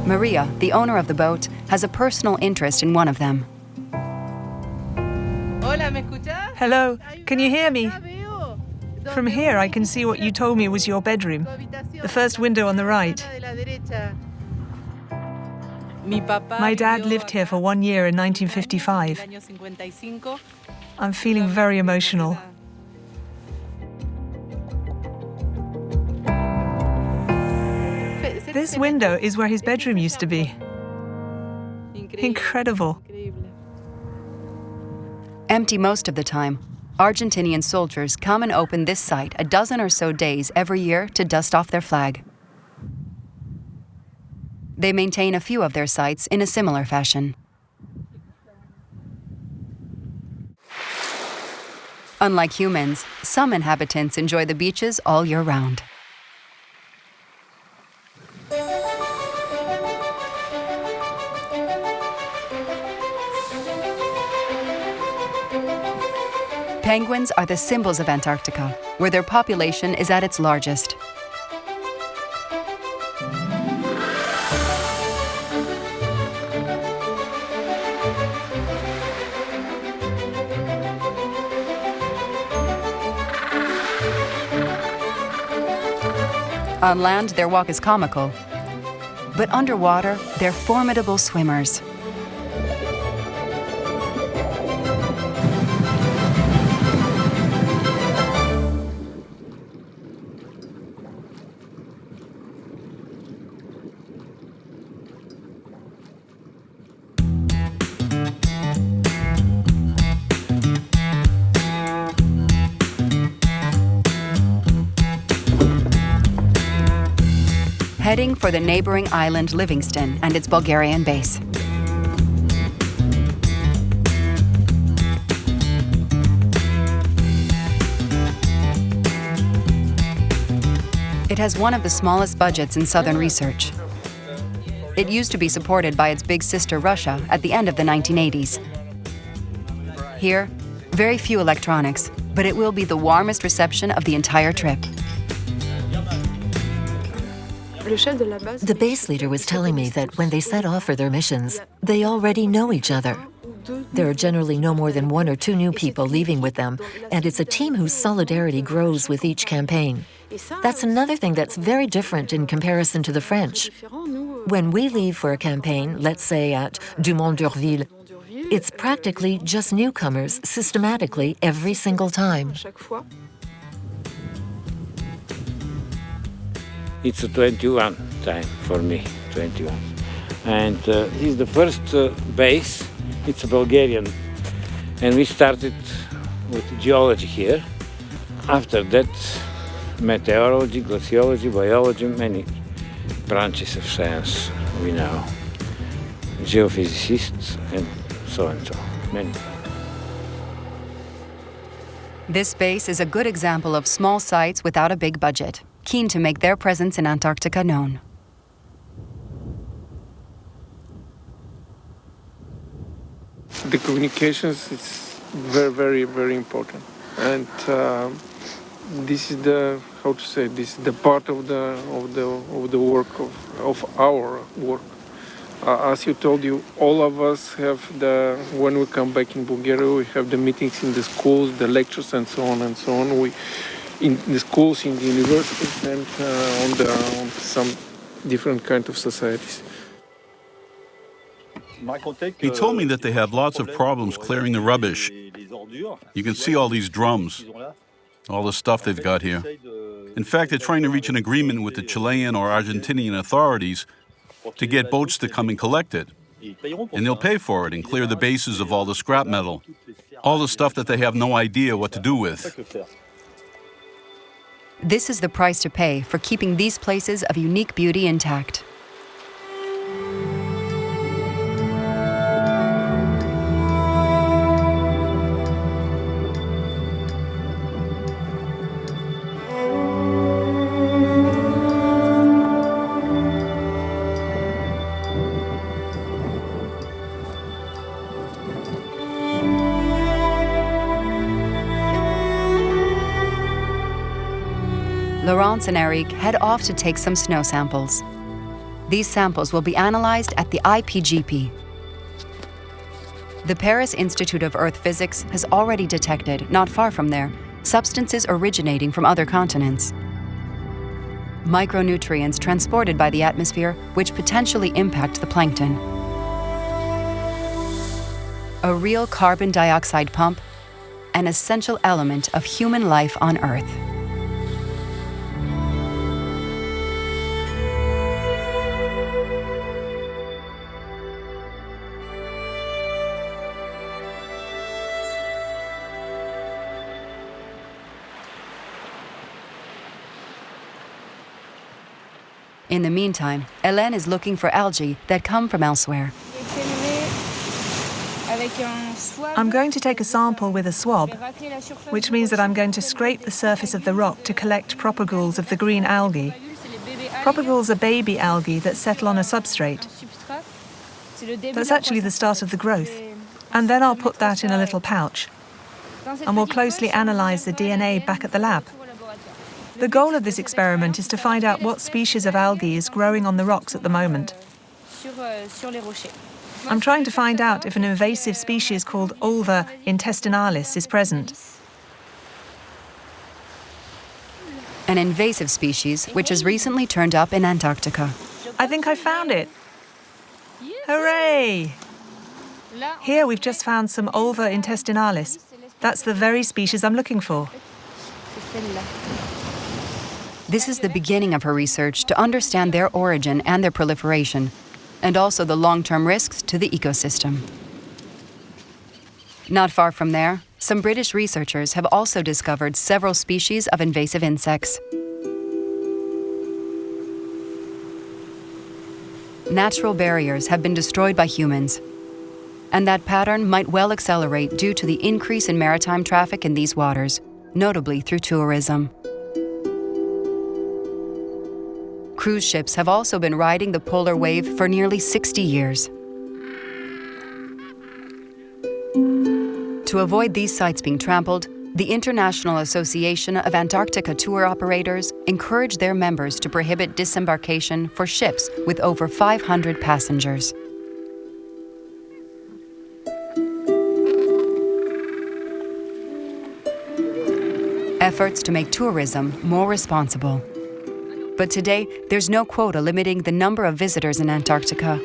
Maria, the owner of the boat, has a personal interest in one of them. Hello, can you hear me? From here I can see what you told me was your bedroom, the first window on the right. My dad lived here for 1 year in 1955. I'm feeling very emotional. This window is where his bedroom used to be. Incredible. Empty most of the time, Argentinian soldiers come and open this site a dozen or so days every year to dust off their flag. They maintain a few of their sites in a similar fashion. Unlike humans, some inhabitants enjoy the beaches all year round. Penguins are the symbols of Antarctica, where their population is at its largest. On land, their walk is comical, but underwater, they're formidable swimmers. Heading for the neighboring island Livingston and its Bulgarian base. It has one of the smallest budgets in southern research. It used to be supported by its big sister Russia at the end of the 1980s. Here, very few electronics, but it will be the warmest reception of the entire trip. The base leader was telling me that when they set off for their missions, they already know each other. There are generally no more than 1 or 2 new people leaving with them, and it's a team whose solidarity grows with each campaign. That's another thing that's very different in comparison to the French. When we leave for a campaign, let's say at Dumont-d'Urville, it's practically just newcomers systematically every single time. It's a 21 time for me, 21. And this is the first base. It's a Bulgarian. And we started with geology here. After that, meteorology, glaciology, biology, many branches of science we know. Geophysicists and so, many. This base is a good example of small sites without a big budget, keen to make their presence in Antarctica known. The communications is very, very important, and this is the this is the part of the work of our work. As you told you, all of us have when we come back in Bulgaria, we have the meetings in the schools, the lectures, and so on and so on. We in the schools, in the universities, and on some different kind of societies. He told me that they have lots of problems clearing the rubbish. You can see all these drums, all the stuff they've got here. In fact, they're trying to reach an agreement with the Chilean or Argentinian authorities to get boats to come and collect it. And they'll pay for it and clear the bases of all the scrap metal, all the stuff that they have no idea what to do with. This is the price to pay for keeping these places of unique beauty intact. Laurence and Eric head off to take some snow samples. These samples will be analyzed at the IPGP. The Paris Institute of Earth Physics has already detected, not far from there, substances originating from other continents. Micronutrients transported by the atmosphere which potentially impact the plankton. A real carbon dioxide pump, an essential element of human life on Earth. In the meantime, Hélène is looking for algae that come from elsewhere. I'm going to take a sample with a swab, which means that I'm going to scrape the surface of the rock to collect propagules of the green algae. Propagules are baby algae that settle on a substrate. That's actually the start of the growth. And then I'll put that in a little pouch. And we'll closely analyze the DNA back at the lab. The goal of this experiment is to find out what species of algae is growing on the rocks at the moment. I'm trying to find out if an invasive species called Ulva intestinalis is present. An invasive species which has recently turned up in Antarctica. I think I found it. Hooray! Here we've just found some Ulva intestinalis. That's the very species I'm looking for. This is the beginning of her research to understand their origin and their proliferation, and also the long-term risks to the ecosystem. Not far from there, some British researchers have also discovered several species of invasive insects. Natural barriers have been destroyed by humans, and that pattern might well accelerate due to the increase in maritime traffic in these waters, notably through tourism. Cruise ships have also been riding the polar wave for nearly 60 years. To avoid these sites being trampled, the International Association of Antarctica Tour Operators encouraged their members to prohibit disembarkation for ships with over 500 passengers. Efforts to make tourism more responsible. But today, there's no quota limiting the number of visitors in Antarctica.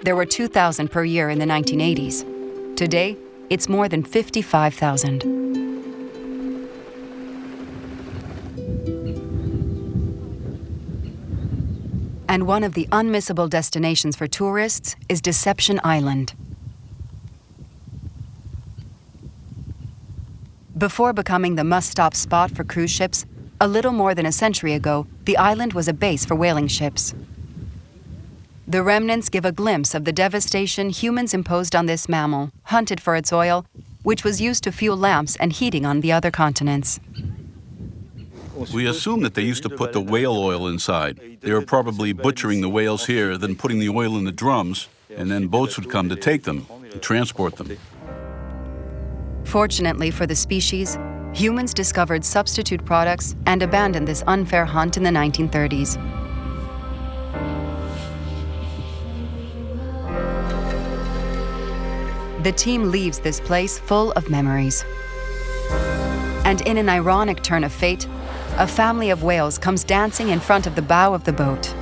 There were 2,000 per year in the 1980s. Today, it's more than 55,000. And one of the unmissable destinations for tourists is Deception Island. Before becoming the must-stop spot for cruise ships, a little more than a century ago, the island was a base for whaling ships. The remnants give a glimpse of the devastation humans imposed on this mammal, hunted for its oil, which was used to fuel lamps and heating on the other continents. We assume that they used to put the whale oil inside. They were probably butchering the whales here, then putting the oil in the drums, and then boats would come to take them and transport them. Fortunately for the species, humans discovered substitute products and abandoned this unfair hunt in the 1930s. The team leaves this place full of memories. And in an ironic turn of fate, a family of whales comes dancing in front of the bow of the boat.